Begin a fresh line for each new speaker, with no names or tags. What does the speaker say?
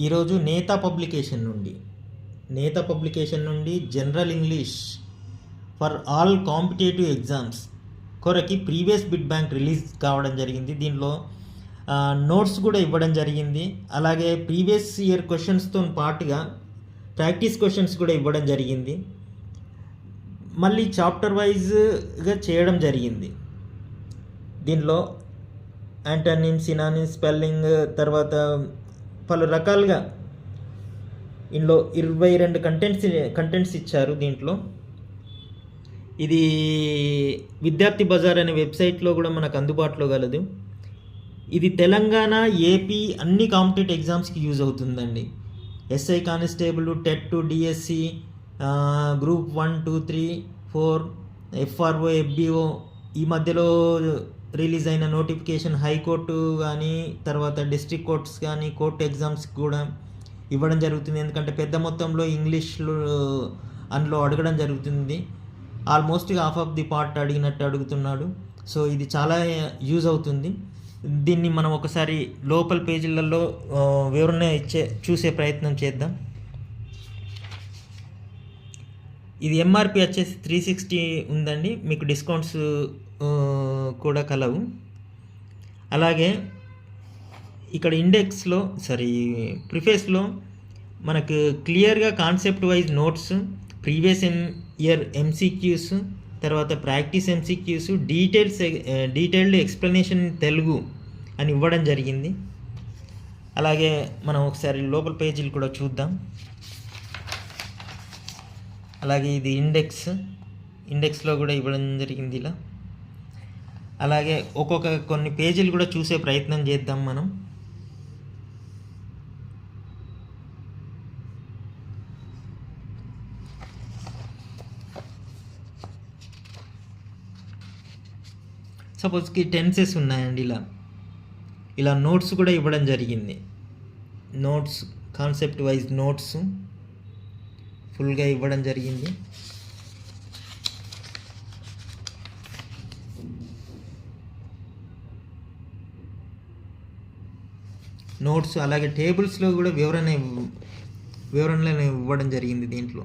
ఈరోజు నేత పబ్లికేషన్ నుండి general English for all competitive exams కొరకి ప్రీవియస్ బిట్ బ్యాంక్ రిలీజ్ కావడం జరిగింది. దీనిలో నోట్స్ కూడా ఇవ్వడం జరిగింది. అలాగే ప్రీవియస్ ఇయర్ క్వశ్చన్స్తో పాటుగా ప్రాక్టీస్ క్వశ్చన్స్ కూడా ఇవ్వడం జరిగింది. మళ్ళీ చాప్టర్ వైజ్గా చేయడం జరిగింది. దీనిలో యాంటోనిమ్, సినానిమ్, స్పెల్లింగ్, తర్వాత పలు రకాలుగా ఇందులో 22 కంటెంట్స్ ఇచ్చారు. దీంట్లో ఇది విద్యార్థి బజార్ అనే వెబ్సైట్లో కూడా మనకు అందుబాటులో గలదు. ఇది తెలంగాణ, ఏపీ అన్ని కాంపిటేటివ్ ఎగ్జామ్స్కి యూజ్ అవుతుందండి. SI constable, TET, DSC, group 1, 2, 3, 4, FRO, FBO, ఈ మధ్యలో రిలీజ్ అయిన నోటిఫికేషన్ హైకోర్టు కానీ, తర్వాత డిస్ట్రిక్ట్ కోర్ట్స్ కానీ, కోర్టు ఎగ్జామ్స్ కూడా ఇవ్వడం జరుగుతుంది. ఎందుకంటే పెద్ద మొత్తంలో ఇంగ్లీష్లో అందులో అడగడం జరుగుతుంది. Almost half of the part అడిగినట్టు అడుగుతున్నాడు. సో ఇది చాలా యూజ్ అవుతుంది. దీన్ని మనం ఒకసారి లోపల పేజీలలో వివరణ చూసే ప్రయత్నం చేద్దాం. ఇది ఎంఆర్పి వచ్చేసి 360 ఉందండి. మీకు డిస్కౌంట్స్ కూడా కలవు. అలాగే ఇక్కడ ప్రిఫేస్లో మనకు క్లియర్గా concept wise notes, previous year MCQs, తర్వాత practice MCQs, detailed explanation Telugu అని ఇవ్వడం జరిగింది. అలాగే మనం ఒకసారి లోపల పేజీలు కూడా చూద్దాం. అలాగే ఇది ఇండెక్స్లో కూడా ఇవ్వడం జరిగింది ఇలా. అలాగే కొన్ని పేజీలు కూడా చూసే ప్రయత్నం చేద్దాం మనం. సపోజ్కి టెన్సెస్ ఉన్నాయండి. ఇలా నోట్స్ కూడా ఇవ్వడం జరిగింది. నోట్స్, కాన్సెప్ట్ వైజ్ నోట్స్ ఫుల్గా ఇవ్వడం జరిగింది. నోట్స్ అలాగే టేబుల్స్లో కూడా వివరణలు ఇవ్వడం జరిగింది దీంట్లో.